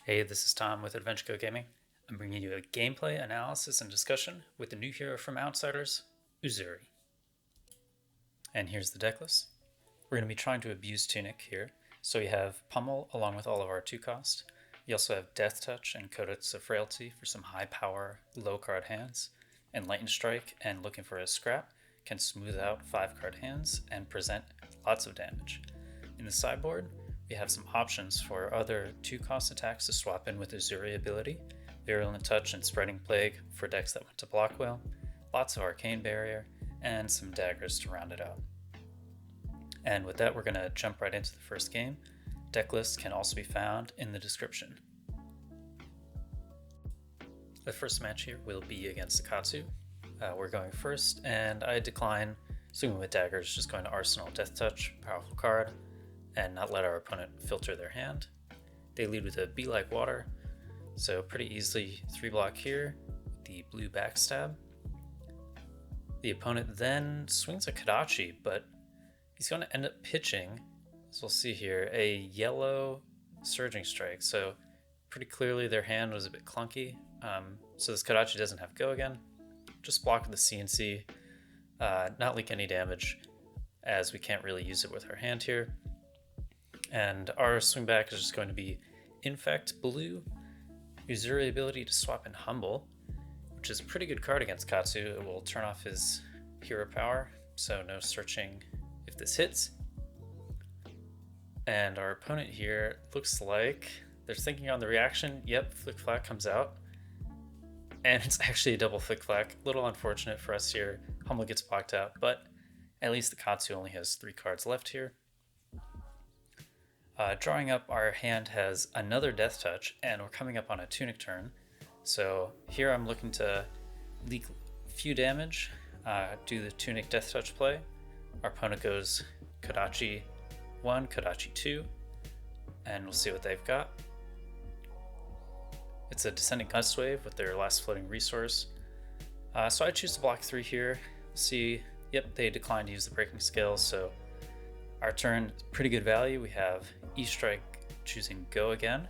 Hey, this is Tom with Adventure Go Gaming. I'm bringing you a gameplay analysis and discussion with the new hero from Outsiders, Uzuri. And here's the deck list. We're going to be trying to abuse Tunic here. So we have Pummel along with all of our 2-cost. You also have Death Touch and Codex of Frailty for some high power, low card hands. And Lightning Strike and Looking for a Scrap can smooth out 5-card hands and present lots of damage. In the sideboard, we have some options for other 2-cost attacks to swap in with Uzuri ability, Virulent Touch and Spreading Plague for decks that went to block well, lots of Arcane Barrier, and some daggers to round it out. And with that, we're going to jump right into the first game. Deck lists can also be found in the description. The first match here will be against Katsu. We're going first, and I decline swinging with daggers, just going to Arsenal Death Touch, powerful card, and not let our opponent filter their hand. They lead with a Be Like Water, so pretty easily 3-block here with the blue backstab. The opponent then swings a Kadachi, but he's going to end up pitching, as we'll see here, a yellow Surging Strike. So pretty clearly their hand was a bit clunky. So this Kadachi doesn't have go again. Just block with the CNC, not leak any damage, as we can't really use it with our hand here. And our swing back is just going to be Infect Blue, Uzuri ability to swap in Humble, which is a pretty good card against Katsu. It will turn off his hero power, so no searching if this hits. And our opponent here looks like they're thinking on the reaction. Yep, Flick Flack comes out. And it's actually a double Flick Flack. A little unfortunate for us here. Humble gets blocked out, but at least the Katsu only has 3 cards left here. Drawing up, our hand has another Death Touch, and we're coming up on a Tunic turn. So here I'm looking to leak a few damage, do the Tunic Death Touch play. Our opponent goes Kadachi 1, Kadachi 2, and we'll see what they've got. It's a Descending Gust Wave with their last floating resource. So I choose to block 3 here. See, yep, they declined to use the Breaking Scale, so our turn, pretty good value. We have E-Strike choosing Go again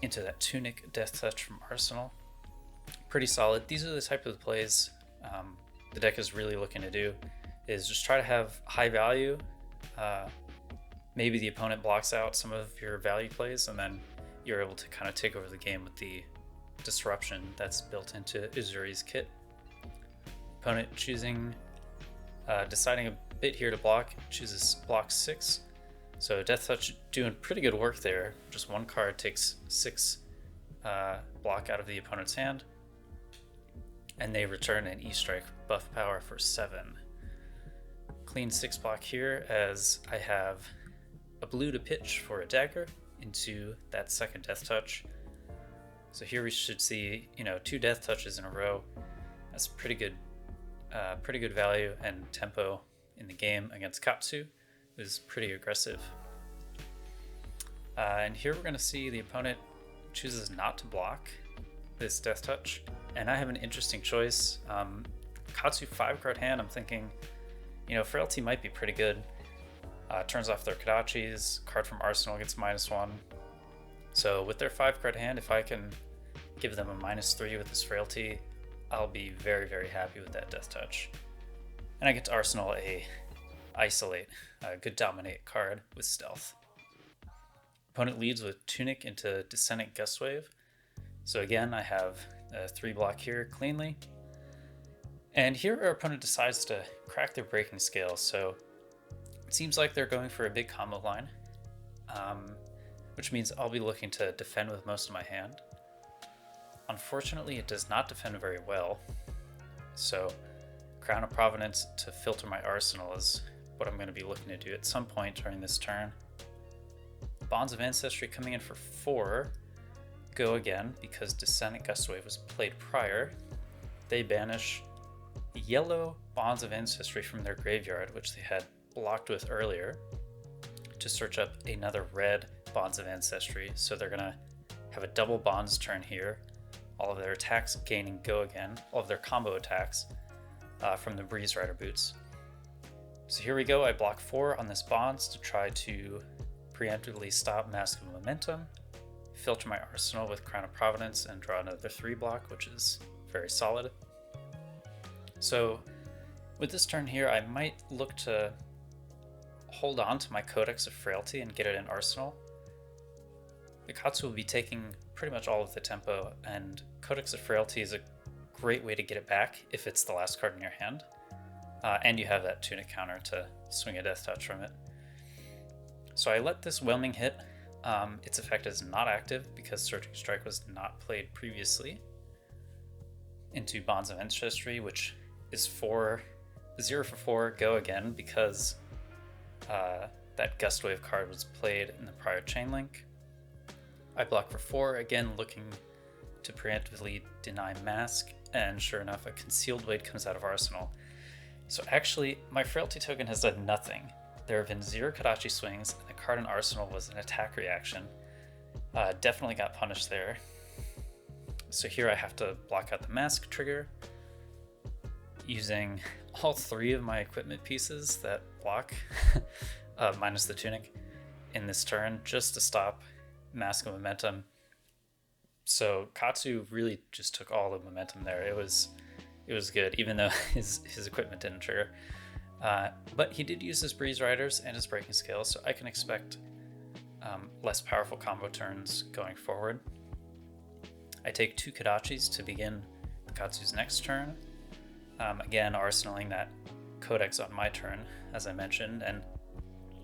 into that Tunic Death Touch from Arsenal. Pretty solid. These are the type of plays the deck is really looking to do, is just try to have high value. Maybe the opponent blocks out some of your value plays, and then you're able to kind of take over the game with the disruption that's built into Uzuri's kit. Opponent choosing, deciding a bit here to block, chooses block 6. So Death Touch doing pretty good work there. Just 1 card takes 6 block out of the opponent's hand. And they return an E-Strike buff power for 7. Clean 6 block here, as I have a blue to pitch for a dagger into that second Death Touch. So here we should see, 2 Death Touches in a row. That's pretty good value and tempo in the game against Katsu. It was pretty aggressive. And here we're going to see the opponent chooses not to block this Death Touch. And I have an interesting choice. Katsu 5-card hand, I'm thinking, Frailty might be pretty good. Turns off their Kadachis, card from Arsenal gets -1. So with their 5-card hand, if I can give them a -3 with this Frailty, I'll be very, very happy with that Death Touch. And I get to Arsenal a Isolate, a good Dominate card with Stealth. Opponent leads with Tunic into Descending Gust Wave. So again, I have a 3 block here cleanly. And here our opponent decides to crack their Breaking Scale. So it seems like they're going for a big combo line, which means I'll be looking to defend with most of my hand. Unfortunately, it does not defend very well. So Crown of Providence to filter my arsenal is what I'm going to be looking to do at some point during this turn. Bonds of Ancestry coming in for 4. Go again, because Descendant Gust Wave was played prior. They banish yellow Bonds of Ancestry from their graveyard, which they had blocked with earlier, to search up another red Bonds of Ancestry. So they're going to have a double Bonds turn here. All of their attacks gaining Go again, all of their combo attacks from the Breeze Rider boots. So here we go, I block 4 on this Bonds to try to preemptively stop Mask of Momentum. filter my arsenal with Crown of Providence and draw another 3 block, which is very solid. So with this turn here, I might look to hold on to my Codex of Frailty and get it in arsenal. The Katsu will be taking pretty much all of the tempo, and Codex of Frailty is a great way to get it back if it's the last card in your hand. And you have that Tunic counter to swing a Death Touch from it. So I let this Whelming hit. Its effect is not active because Surging Strike was not played previously into Bonds of Ancestry, which is 0 for 4, go again, because that Gust Wave card was played in the prior Chain Link. I block for 4, again looking to preemptively deny Mask, and sure enough, a Concealed Blade comes out of Arsenal. So actually, my Frailty token has done nothing. There have been 0 Kodachi swings, and the card in Arsenal was an attack reaction. Definitely got punished there. So here I have to block out the Mask trigger, using all 3 of my equipment pieces that block, minus the Tunic, in this turn, just to stop Mask of Momentum. So Katsu really just took all the momentum there. It was good, even though his equipment didn't trigger. But he did use his Breeze Riders and his Breaking Scale, so I can expect less powerful combo turns going forward. I take 2 Kodachis to begin Katsu's next turn. Again, arsenaling that Codex on my turn, as I mentioned, and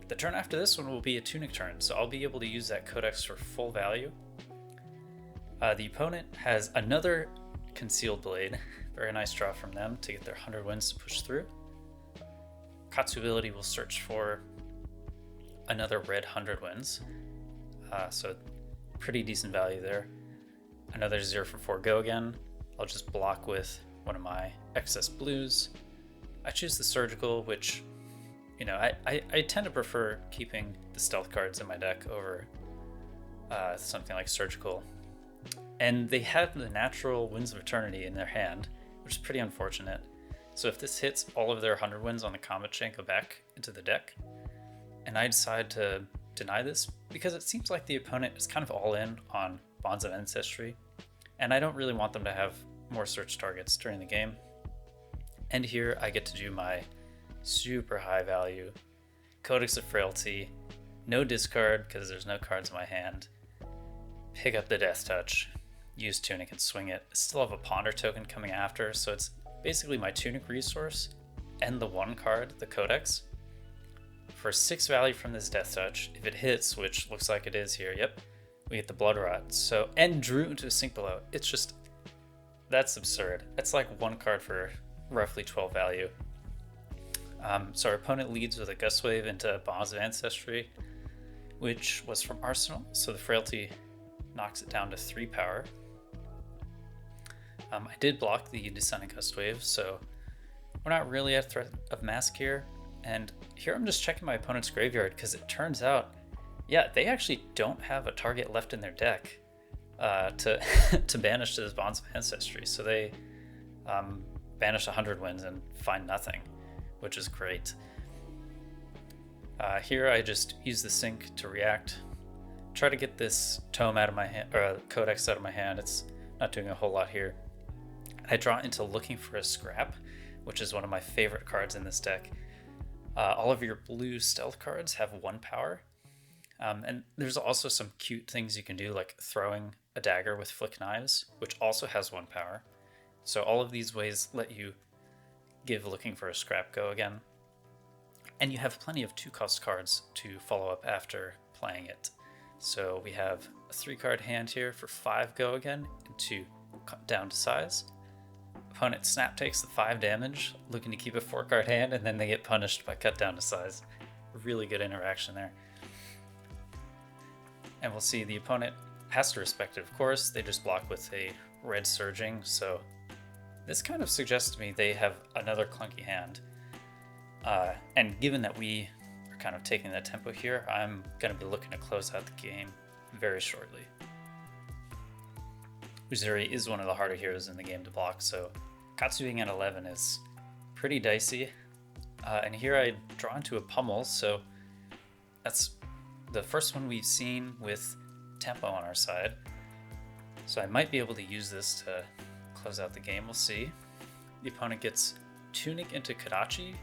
the turn after this one will be a Tunic turn, so I'll be able to use that Codex for full value. The opponent has another Concealed Blade. Very nice draw from them to get their 100 wins to push through. Katsu ability will search for another red 100 wins, so pretty decent value there. Another 0 for 4 go again. I'll just block with one of my excess blues. I choose the Surgical, which, you know, I tend to prefer keeping the stealth cards in my deck over something like Surgical. And they have the natural Winds of Eternity in their hand, which is pretty unfortunate. So if this hits, all of their 100 wins on the Comet Chain go back into the deck. And I decide to deny this because it seems like the opponent is kind of all in on Bonds of Ancestry, and I don't really want them to have more search targets during the game. And here I get to do my super high value Codex of Frailty, no discard because there's no cards in my hand, pick up the Death Touch, use Tunic and swing it. I still have a Ponder token coming after, so it's basically my Tunic resource and the 1 card, the Codex. For 6 value from this Death Touch, if it hits, which looks like it is here, yep, we get the Blood Rot. So, and drew into a Sink Below. It's just, that's absurd. It's like 1 card for roughly 12 value. So our opponent leads with a Gust Wave into Bonds of Ancestry, which was from Arsenal, so the Frailty knocks it down to 3 power. I did block the Descending Gust Wave, so we're not really at threat of Mask here. And here I'm just checking my opponent's graveyard because it turns out, yeah, they actually don't have a target left in their deck to banish to this Bonds of Ancestry. So they banish 100 wins and find nothing, which is great. Here I just use the Sync to react, try to get this Tome out of my hand, or Codex out of my hand. It's not doing a whole lot here. I draw into Looking for a Scrap, which is one of my favorite cards in this deck. All of your blue stealth cards have 1 power. And there's also some cute things you can do, like throwing a dagger with Flick Knives, which also has 1 power. So all of these ways let you give Looking for a Scrap go again. And you have plenty of 2-cost cards to follow up after playing it. So we have a 3-card hand here for 5 go again, and 2 cut down to size. Opponent snap takes the 5 damage, looking to keep a 4-card hand, and then they get punished by cut down to size. Really good interaction there. And we'll see the opponent has to respect it, of course. They just block with a red Surging, so this kind of suggests to me they have another clunky hand. And given that we are kind of taking that tempo here, I'm going to be looking to close out the game very shortly. Uzuri is one of the harder heroes in the game to block, so Katsu being at 11 is pretty dicey. And here I draw into a Pummel, so that's the first one we've seen with tempo on our side. So I might be able to use this to close out the game, we'll see. The opponent gets Tunic into Kadachi,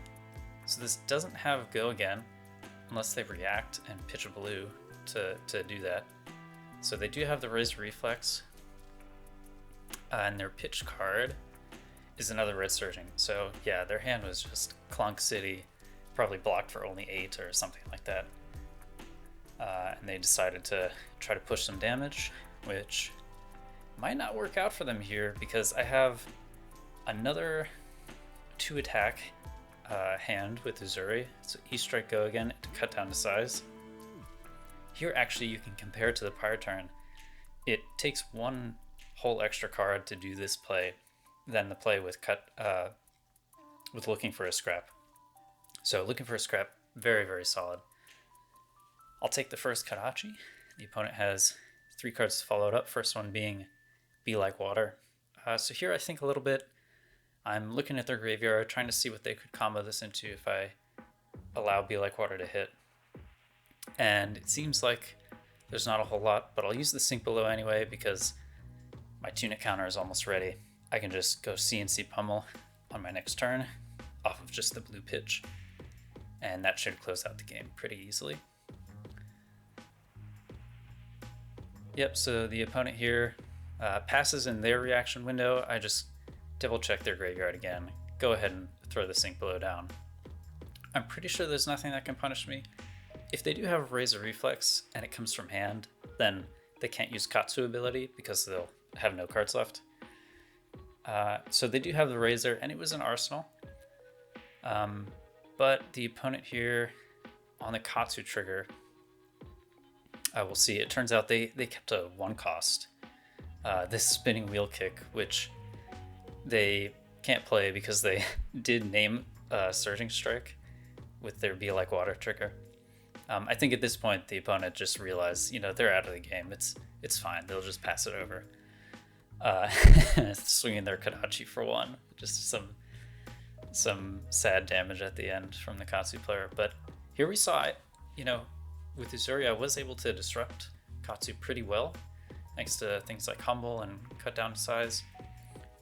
so this doesn't have Go again, unless they react and pitch a blue to do that. So they do have the Razor Reflex, and their pitch card is another red surging. So yeah, their hand was just Clunk City, probably blocked for only 8 or something like that. And they decided to try to push some damage, which might not work out for them here because I have another 2 attack hand with Uzuri. So E-Strike Go again to cut down to size. Here actually you can compare it to the prior turn. It takes 1 whole extra card to do this play than the play with looking for a scrap. So looking for a scrap, very, very solid. I'll take the first Kadachi. The opponent has 3 cards followed up, first one being Be Like Water. So here I think a little bit. I'm looking at their graveyard, trying to see what they could combo this into if I allow Be Like Water to hit. And it seems like there's not a whole lot, but I'll use the Sink Below anyway because my Tunic counter is almost ready. I can just go CNC Pummel on my next turn off of just the blue pitch, and that should close out the game pretty easily. Yep, so the opponent here passes in their reaction window. I just double check their graveyard again, go ahead and throw the Sink Below down. I'm pretty sure there's nothing that can punish me. If they do have Razor Reflex and it comes from hand, then they can't use Katsu ability because they'll have no cards left. So they do have the Razor, and it was an arsenal. But the opponent here on the Katsu trigger, we'll see. It turns out they kept a 1 cost. This Spinning Wheel Kick, which they can't play because they did name Surging Strike with their Be Like Water trigger. I think at this point the opponent just realized, they're out of the game. It's fine. They'll just pass it over. Swinging their Kadachi for 1. Just some sad damage at the end from the Katsu player. But here we saw it. With Uzuri, I was able to disrupt Katsu pretty well, thanks to things like Humble and Cut Down to Size,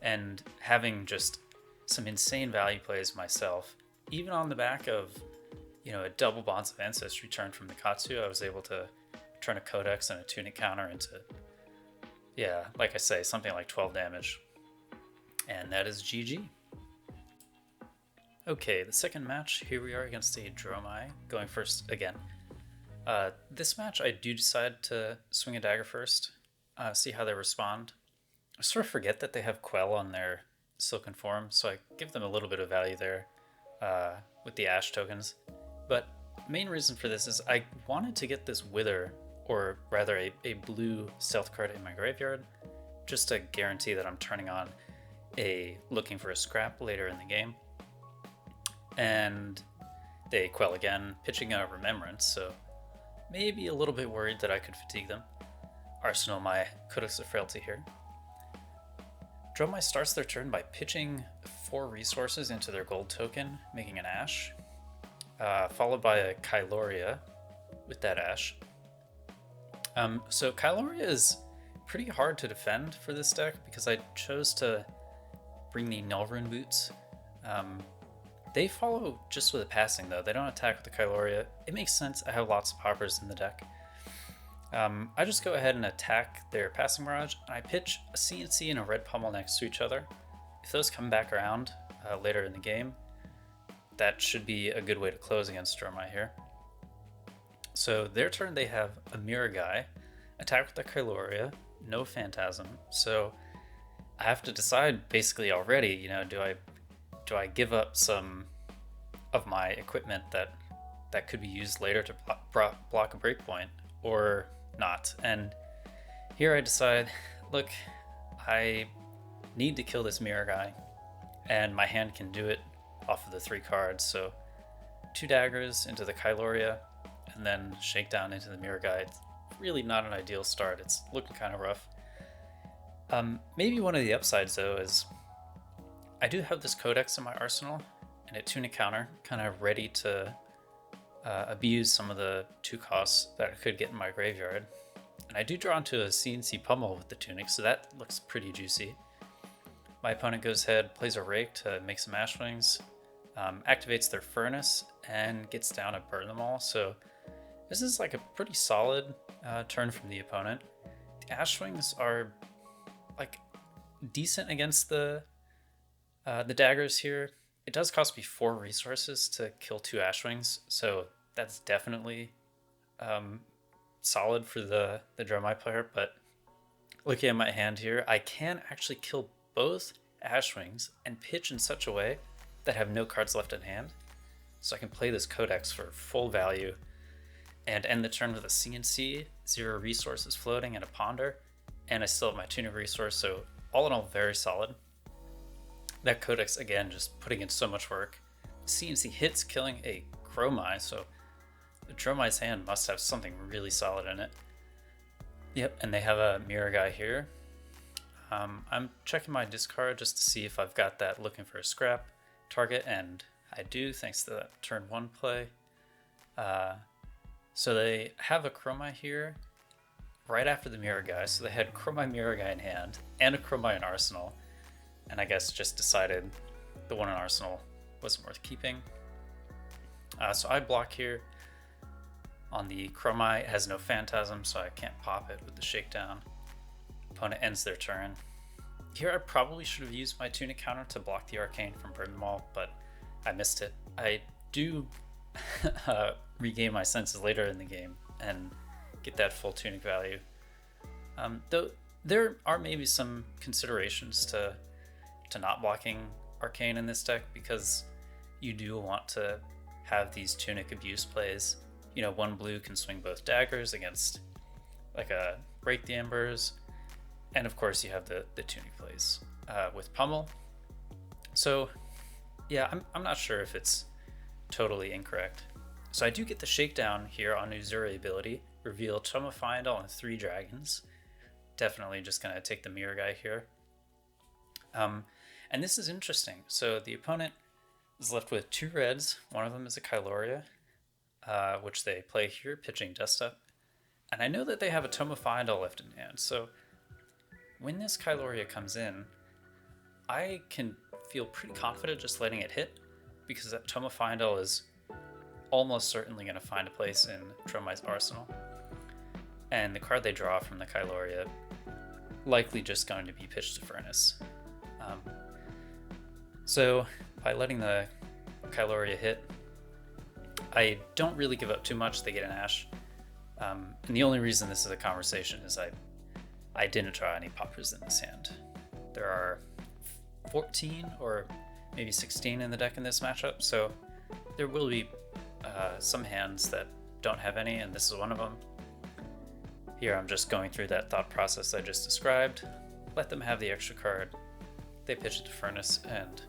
and having just some insane value plays myself. Even on the back of a double Bonds of Ancestry turn from the Katsu, I was able to turn a Codex and a Tunic counter into, like I say, something like 12 damage. And that is GG. Okay, the second match, here we are against a Dromai, going first again. This match, I do decide to swing a dagger first, see how they respond. I sort of forget that they have Quell on their Silken Form, so I give them a little bit of value there with the Ash tokens. But main reason for this is I wanted to get this Wither, or rather a blue stealth card in my graveyard, just to guarantee that I'm turning on a Looking for a Scrap later in the game. And they Quell again, pitching a Remembrance, so maybe a little bit worried that I could fatigue them. Arsenal my Codex of Frailty here. Dromai starts their turn by pitching 4 resources into their gold token, making an Ash, followed by a Kyloria with that Ash. So Kyloria is pretty hard to defend for this deck because I chose to bring the Nullrune Boots. They follow just with a passing though. They don't attack with the Kyloria. It makes sense. I have lots of poppers in the deck. I just go ahead and attack their Passing Mirage, and I pitch a CNC and a red pummel next to each other. If those come back around later in the game, that should be a good way to close against Dromai here. So their turn, they have a Mirror Guy, attack with the Kyloria, no Phantasm. So I have to decide basically already, do I give up some of my equipment that could be used later to block a breakpoint or not? And here I decide, look, I need to kill this Mirror Guy, and my hand can do it off of the 3 cards. So 2 daggers into the Kyloria, and then Shakedown into the Mirror Guy. It's really not an ideal start. It's looking kind of rough. Maybe one of the upsides though is I do have this Codex in my arsenal and a Tunic counter, kind of ready to abuse some of the 2 costs that I could get in my graveyard. And I do draw into a CNC pummel with the tunic, so that looks pretty juicy. My opponent goes ahead, plays a rake to make some ash wings, activates their furnace, and gets down to burn them all. So this is like a pretty solid turn from the opponent. The ash wings are like decent against the daggers here. It does cost me 4 resources to kill 2 ash wings, so that's definitely solid for the Dromai player. But looking at my hand here, I can actually kill both ash wings and pitch in such a way that I have no cards left in hand. So I can play this Codex for full value and end the turn with a CNC, 0 resources floating, and a Ponder. And I still have my tunic resource, so all in all, very solid. That Codex, again, just putting in so much work. CNC hits, killing a Dromai, so the Dromai's hand must have something really solid in it. Yep, and they have a mirror guy here. I'm checking my discard just to see if I've got that looking for a scrap target, and I do, thanks to that turn 1 play. So they have a Dromai here right after the mirror guy, so they had Dromai mirror guy in hand and a Dromai in arsenal, and I guess just decided the one in arsenal wasn't worth keeping. So I block here. On the Dromai, it has no phantasm, so I can't pop it with the shakedown. Opponent ends their turn. Here I probably should have used my tunic counter to block the arcane from burn them all, but I missed it. I do regain my senses later in the game and get that full tunic value. Though there are maybe some considerations to not blocking arcane in this deck, because you do want to have these tunic abuse plays. You know, 1 blue can swing both daggers against like a break the embers, and of course you have the tunic plays with pummel. So yeah, I'm not sure if it's totally incorrect. So I do get the shakedown here on Uzuri ability, reveal Toma Fiendal and 3 dragons. Definitely just gonna take the mirror guy here. And this is interesting. So the opponent is left with 2 reds. One of them is a Kyloria, which they play here, pitching Dust Up. And I know that they have a Toma Fiendal left in hand, so when this Kyloria comes in, I can feel pretty confident just letting it hit, because that Toma Fiendal is almost certainly going to find a place in Dromai's arsenal. And the card they draw from the Kyloria likely just going to be pitched to Furnace. So by letting the Kyloria hit, I don't really give up too much. They get an Ash. And the only reason this is a conversation is I didn't draw any poppers in this hand. There are 14 or maybe 16 in the deck in this matchup, so there will be some hands that don't have any, and this is one of them. Here I'm just going through that thought process I just described. Let them have the extra card. They pitch it to Furnace and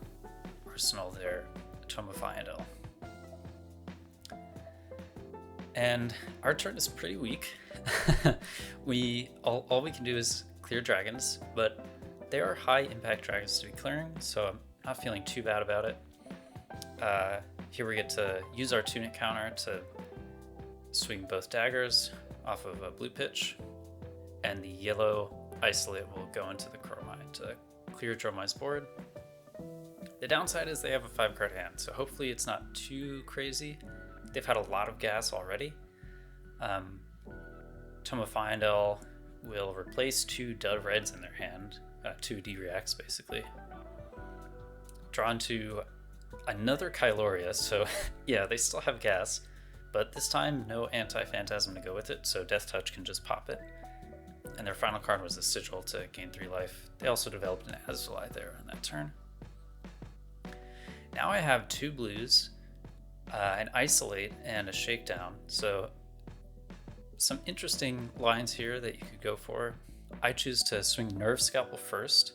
arsenal their Toma Fiendal. And our turn is pretty weak. All we can do is clear dragons, but they are high impact dragons to be clearing, so I'm not feeling too bad about it. Here we get to use our tunic counter to swing both daggers off of a blue pitch, and the yellow isolate will go into the Dromai to clear Dromai's board. The downside is they have a 5-card hand, so hopefully it's not too crazy. They've had a lot of gas already. Toma Fiendal will replace 2 dud reds in their hand, 2 D-reacts basically. Drawn to another Kyloria, so yeah, they still have gas, but this time no anti-phantasm to go with it, so Death Touch can just pop it. And their final card was a Sigil to gain 3 life. They also developed an Azulai there on that turn. Now I have 2 blues, an Isolate, and a Shakedown, so some interesting lines here that you could go for. I choose to swing Nerve Scalpel first.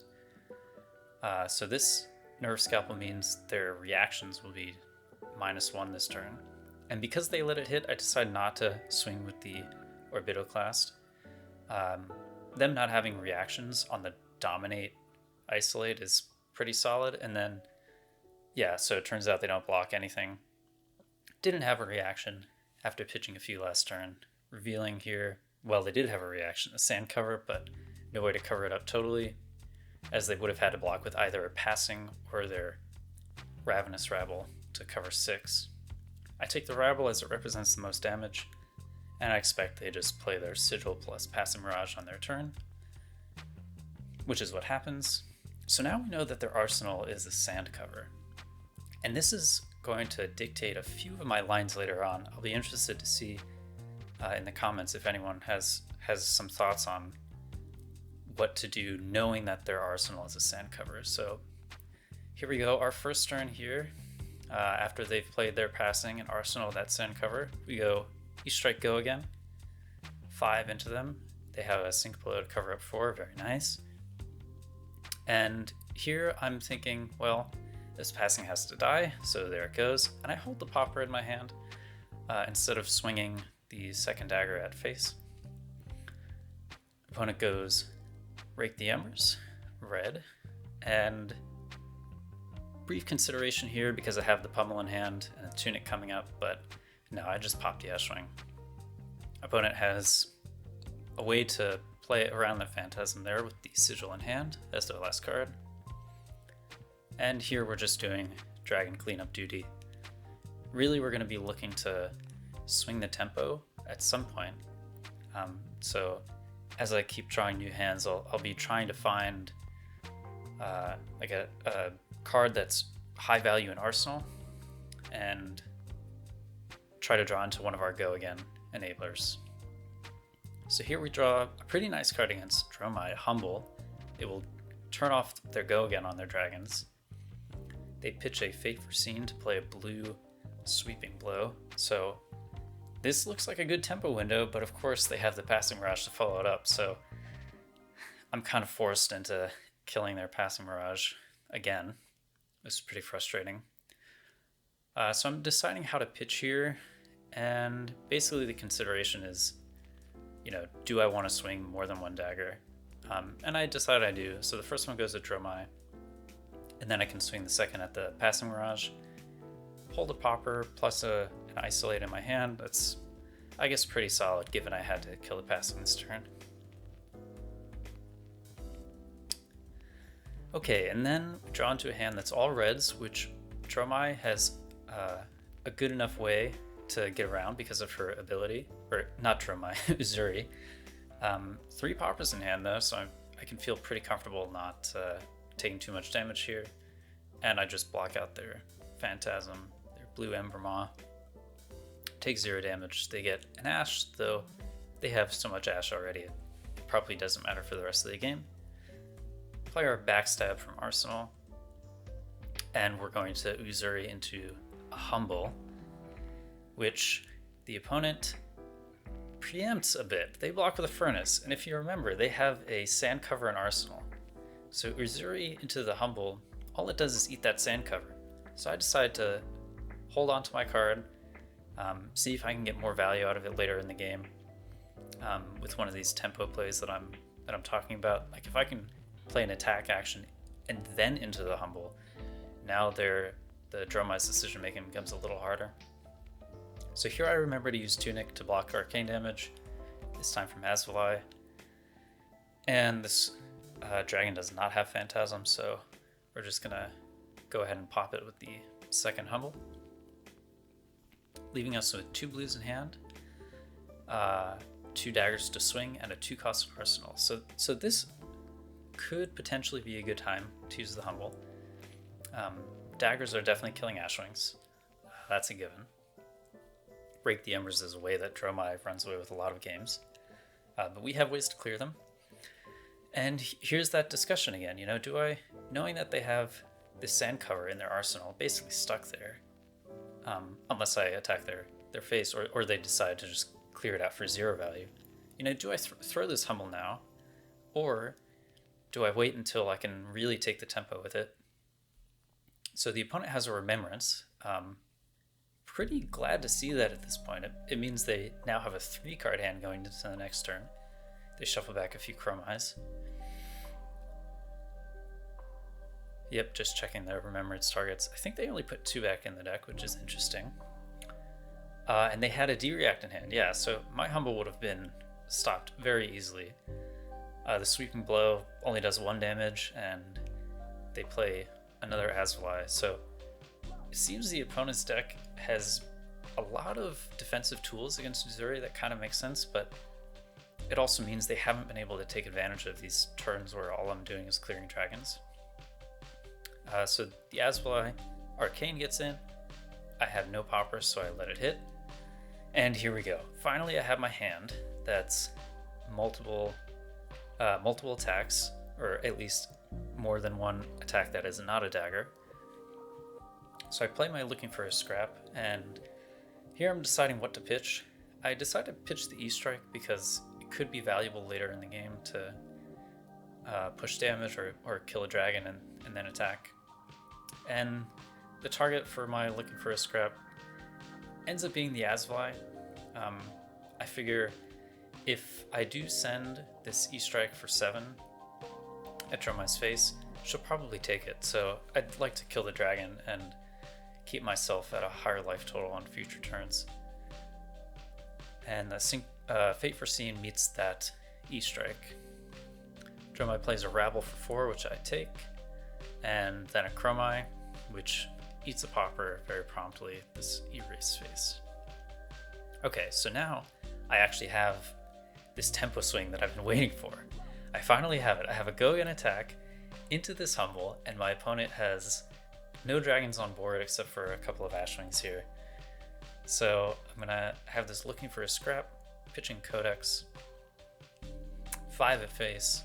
So this Nerve Scalpel means their reactions will be -1 this turn. And because they let it hit, I decide not to swing with the Orbitoclast. Them not having reactions on the Dominate Isolate is pretty solid. And then, yeah, so it turns out they don't block anything. Didn't have a reaction after pitching a few last turn. Revealing here well, they did have a reaction to sand cover, but no way to cover it up totally, as they would have had to block with either a passing or their Ravenous Rabble to cover 6. I take the Rabble as it represents the most damage, and I expect they just play their Sigil plus Passing Mirage on their turn, which is what happens. So now we know that their arsenal is a sand cover, and this is going to dictate a few of my lines later on. I'll be interested to see in the comments if anyone has some thoughts on what to do knowing that their arsenal is a sand cover. So here we go, our first turn here. After they've played their passing and arsenal that sand cover, we go East Strike Go again. 5 into them. They have a Sync Blow to cover up 4, very nice. And here I'm thinking, well, this passing has to die, so there it goes. And I hold the Pauper in my hand instead of swinging the second dagger at face. Opponent goes Rake the Embers, red, and brief consideration here because I have the Pummel in hand and a Tunic coming up, but no, I just popped the Ashwing. Opponent has a way to play around the Phantasm there with the Sigil in hand as their last card. And here we're just doing Dragon cleanup duty. Really, we're going to be looking to swing the tempo at some point. So as I keep drawing new hands, I'll be trying to find like a card that's high value in arsenal and try to draw into one of our Go Again enablers. So here we draw a pretty nice card against Dromai, Humble. It will turn off their Go Again on their dragons. They pitch a Fate Foreseen to play a blue Sweeping Blow. So this looks like a good tempo window, but of course they have the Passing Mirage to follow it up, so I'm kind of forced into killing their Passing Mirage again. This is pretty frustrating. So I'm deciding how to pitch here, and basically the consideration is, do I want to swing more than one dagger? And I decide I do. So the first one goes at Dromai, and then I can swing the second at the Passing Mirage. Hold a Pauper plus an Isolate in my hand. That's, I guess, pretty solid given I had to kill the passing this turn. Okay, and then draw into a hand that's all reds, which Dromai has a good enough way to get around because of her ability, or not Dromai, Uzuri. 3 Paupers in hand though, so I can feel pretty comfortable not taking too much damage here. And I just block out their Phantasm, their blue Ember Maw. Take 0 damage. They get an Ash, though they have so much Ash already, it probably doesn't matter for the rest of the game. Play our Backstab from Arsenal, and we're going to Uzuri into a Humble, which the opponent preempts a bit. They block with a Furnace, and if you remember, they have a sand cover in Arsenal. So Uzuri into the Humble, all it does is eat that sand cover. So I decide to hold on to my card, see if I can get more value out of it later in the game with one of these tempo plays that I'm talking about. Like if I can play an attack action and then into the Humble, now the Dromai's decision making becomes a little harder. So here I remember to use Tunic to block arcane damage, this time from Asvali. And this dragon does not have Phantasm, so we're just gonna go ahead and pop it with the second Humble, leaving us with 2 blues in hand, 2 daggers to swing, and a 2-cost arsenal. So this could potentially be a good time to use the Humble. Daggers are definitely killing Ashwings. That's a given. Break the Embers is a way that Dromai runs away with a lot of games. But we have ways to clear them. And here's that discussion again. Do I, knowing that they have this sand cover in their arsenal, basically stuck there, unless I attack their face, or they decide to just clear it out for 0 value. Do I throw this Humble now, or do I wait until I can really take the tempo with it? So the opponent has a Remembrance. Pretty glad to see that at this point. It means they now have a 3-card hand going into the next turn. They shuffle back a few Chromais. Yep, just checking their Remembrance targets. I think they only put 2 back in the deck, which is interesting. And they had a D-React in hand. Yeah, so my Humble would have been stopped very easily. The sweeping blow only does 1 damage, and they play another Azvali. So it seems the opponent's deck has a lot of defensive tools against Uzuri. That kind of makes sense, but it also means they haven't been able to take advantage of these turns where all I'm doing is clearing dragons. So the Azvali Arcane gets in. I have no poppers, so I let it hit. And here we go. Finally, I have my hand that's multiple attacks, or at least more than one attack that is not a dagger. So I play my looking for a scrap, and here I'm deciding what to pitch. I decided to pitch the E-Strike because it could be valuable later in the game to push damage or kill a dragon and then attack. And the target for my looking for a scrap ends up being the Azvali. I figure if I do send this E-Strike for 7 at Dromai's face, she'll probably take it. So I'd like to kill the dragon and keep myself at a higher life total on future turns. And the Fate Foreseen meets that E-Strike. Dromai plays a Rabble for 4, which I take, and then a Chromai, which eats a popper very promptly, this erase face. Okay, so now I actually have this tempo swing that I've been waiting for. I finally have it. I have a Gogan attack into this Humble, and my opponent has no dragons on board except for a couple of Ashwings here. So I'm gonna have this looking for a scrap, pitching Codex, 5 at face,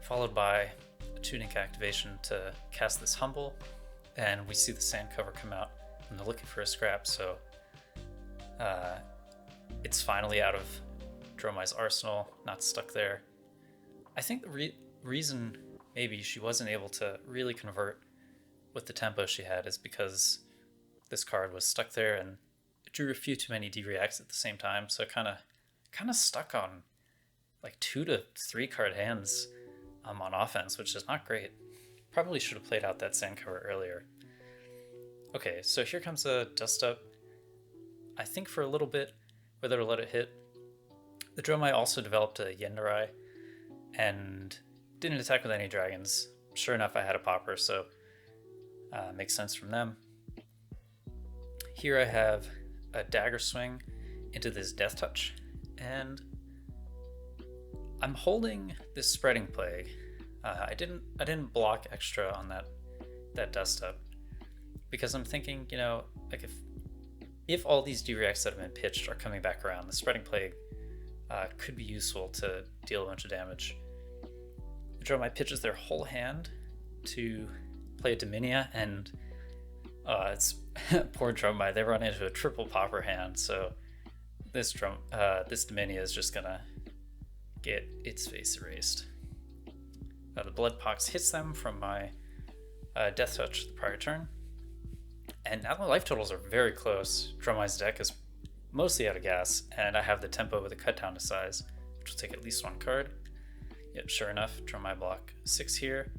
followed by a Tunic activation to cast this Humble, and we see the sand cover come out and they're looking for a scrap, so it's finally out of Dromai's arsenal, not stuck there. I think the reason maybe she wasn't able to really convert with the tempo she had is because this card was stuck there and it drew a few too many D-reacts at the same time, so it kind of stuck on like 2 to 3 card hands on offense, which is not great. Probably should have played out that sand cover earlier. Okay, so here comes a Dust Up. I think for a little bit, whether to let it hit. The Dromai also developed a Yendarai and didn't attack with any dragons. Sure enough, I had a popper, so makes sense from them. Here I have a dagger swing into this Death Touch, and I'm holding this Spreading Plague. I didn't block extra on that Dust Up because I'm thinking, you know, like if all these D-reacts that have been pitched are coming back around, the Spreading Plague could be useful to deal a bunch of damage. The Dromai pitches their whole hand to play a Dominia, and it's poor Dromai. They run into a triple popper hand, so this Dominia is just gonna get its face erased. The Blood Pox hits them from my Death Touch the prior turn, and now the life totals are very close. Dromai's deck is mostly out of gas, and I have the tempo with a cut down to size, which will take at least 1 card. Yep, sure enough, Dromai block 6 here,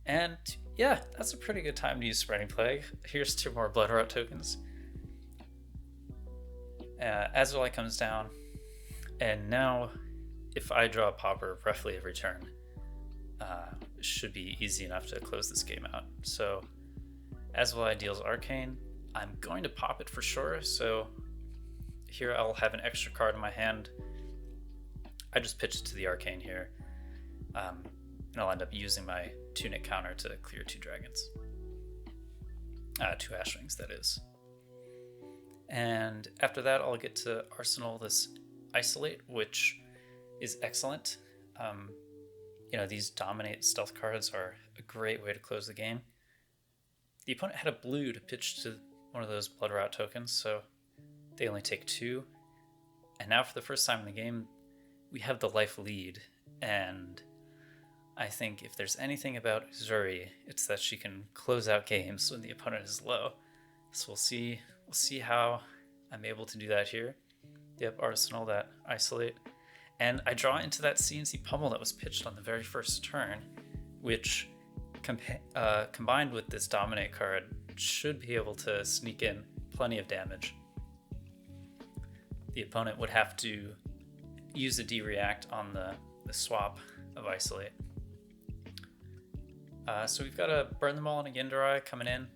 and yeah, that's a pretty good time to use Spreading Plague. Here's 2 more Blood Rot tokens. Azvali comes down, and now if I draw a popper roughly every turn, it should be easy enough to close this game out. So Azvali deals Arcane. I'm going to pop it for sure, so here I'll have an extra card in my hand. I just pitch it to the Arcane here, and I'll end up using my Tunic counter to clear 2 dragons. 2 Ashwings, that is. And after that, I'll get to arsenal this Isolate, which is excellent. You know, these Dominate stealth cards are a great way to close the game. The opponent had a blue to pitch to one of those Blood Rot tokens, so they only take 2. And now for the first time in the game, we have the life lead, and I think if there's anything about Uzuri, it's that she can close out games when the opponent is low. So we'll see how I'm able to do that here. Yep, arsenal that Isolate. And I draw into that CNC Pummel that was pitched on the very first turn, which combined with this Dominate card should be able to sneak in plenty of damage. The opponent would have to use the D-React on the swap of Isolate. So we've got a Burn Them All and a Yindarai coming in.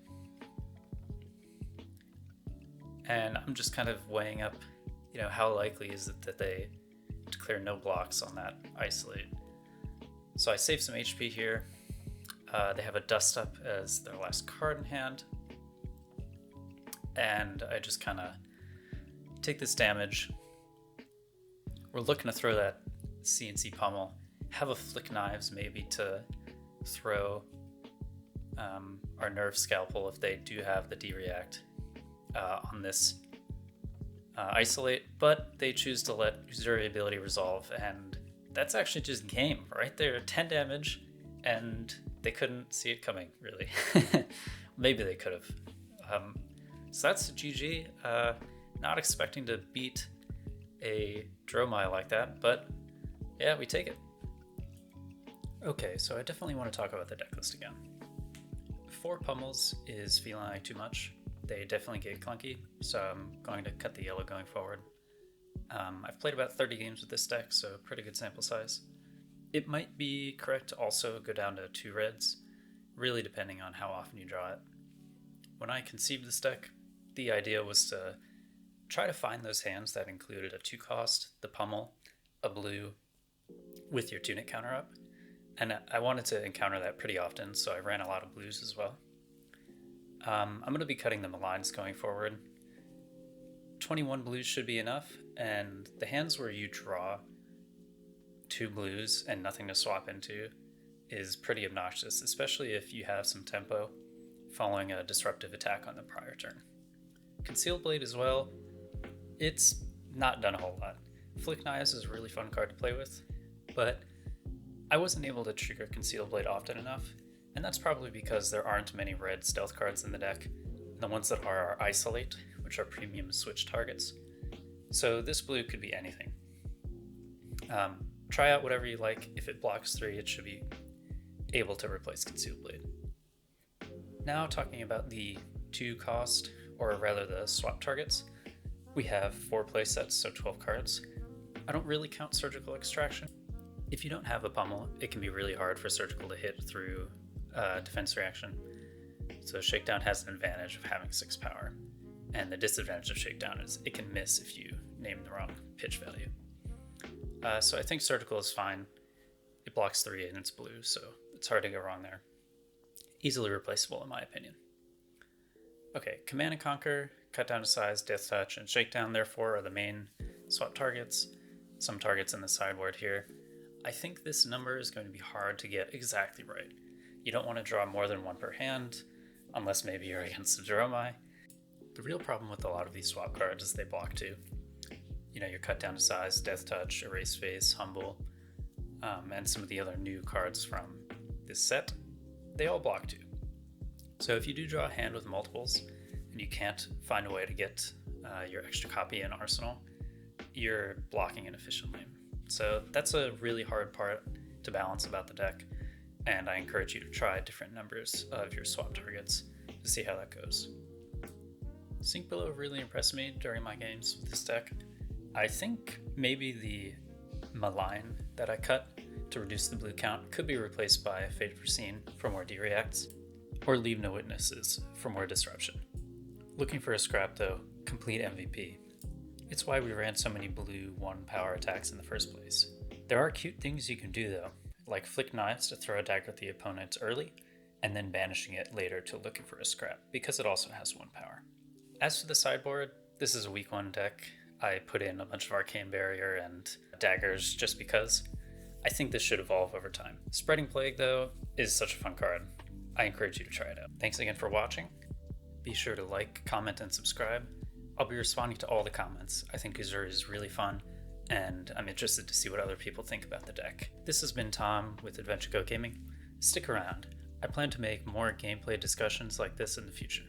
And I'm just kind of weighing up, how likely is it that they declare no blocks on that Isolate. So I save some HP here. They have a Dust Up as their last card in hand. And I just kind of take this damage. We're looking to throw that CNC Pummel. Have a Flick Knives maybe to throw our Nerve Scalpel if they do have the D-React on this Isolate, but they choose to let Uzuri ability resolve, and that's actually just game right there. 10 damage, and they couldn't see it coming, really. Maybe they could have. So that's GG. Not expecting to beat a Dromai like that, but yeah, we take it. Okay, so I definitely want to talk about the decklist again. 4 pummels is feeling like too much. They definitely get clunky, so I'm going to cut the yellow going forward. I've played about 30 games with this deck, so pretty good sample size. It might be correct to also go down to 2 reds, really depending on how often you draw it. When I conceived this deck, the idea was to try to find those hands that included a 2-cost, the pummel, a blue, with your Tunic counter up. And I wanted to encounter that pretty often, so I ran a lot of blues as well. I'm going to be cutting the Maligns going forward. 21 blues should be enough, and the hands where you draw 2 blues and nothing to swap into is pretty obnoxious, especially if you have some tempo following a disruptive attack on the prior turn. Concealed Blade as well, it's not done a whole lot. Flick Knives is a really fun card to play with, but I wasn't able to trigger Concealed Blade often enough, and that's probably because there aren't many red stealth cards in the deck. The ones that are Isolate, which are premium switch targets. So this blue could be anything. Try out whatever you like. If it blocks 3, it should be able to replace Concealed Blade. Now talking about the 2-cost, or rather the swap targets, we have 4 playsets, so 12 cards. I don't really count Surgical Extraction. If you don't have a pummel, it can be really hard for Surgical to hit through defense reaction. So Shakedown has an advantage of having 6 power, and the disadvantage of Shakedown is it can miss if you name the wrong pitch value. So I think Surgical is fine. It blocks 3 and it's blue, so it's hard to go wrong there. Easily replaceable in my opinion. Okay, Command and Conquer, Cut Down to Size, Death Touch, and Shakedown therefore are the main swap targets. Some targets in the sideboard here. I think this number is going to be hard to get exactly right. You don't want to draw more than 1 per hand, unless maybe you're against a Dromai. The real problem with a lot of these swap cards is they block 2. Your Cut Down to Size, Death Touch, Erase Face, Humble, and some of the other new cards from this set, they all block 2. So if you do draw a hand with multiples, and you can't find a way to get your extra copy in Arsenal, you're blocking inefficiently. So that's a really hard part to balance about the deck, and I encourage you to try different numbers of your swap targets to see how that goes. Sink Below really impressed me during my games with this deck. I think maybe the Malign that I cut to reduce the blue count could be replaced by Fate Foreseen for more D-Reacts, or Leave No Witnesses for more disruption. Looking for a scrap though, complete MVP. It's why we ran so many blue 1 power attacks in the first place. There are cute things you can do though, like Flick Knives to throw a dagger at the opponent early, and then banishing it later to looking for a scrap, because it also has 1 power. As for the sideboard, this is a week 1 deck. I put in a bunch of Arcane Barrier and daggers just because. I think this should evolve over time. Spreading Plague though is such a fun card. I encourage you to try it out. Thanks again for watching. Be sure to like, comment, and subscribe. I'll be responding to all the comments. I think Uzuri is really fun, and I'm interested to see what other people think about the deck. This has been Tom with Adventure Go Gaming. Stick around. I plan to make more gameplay discussions like this in the future.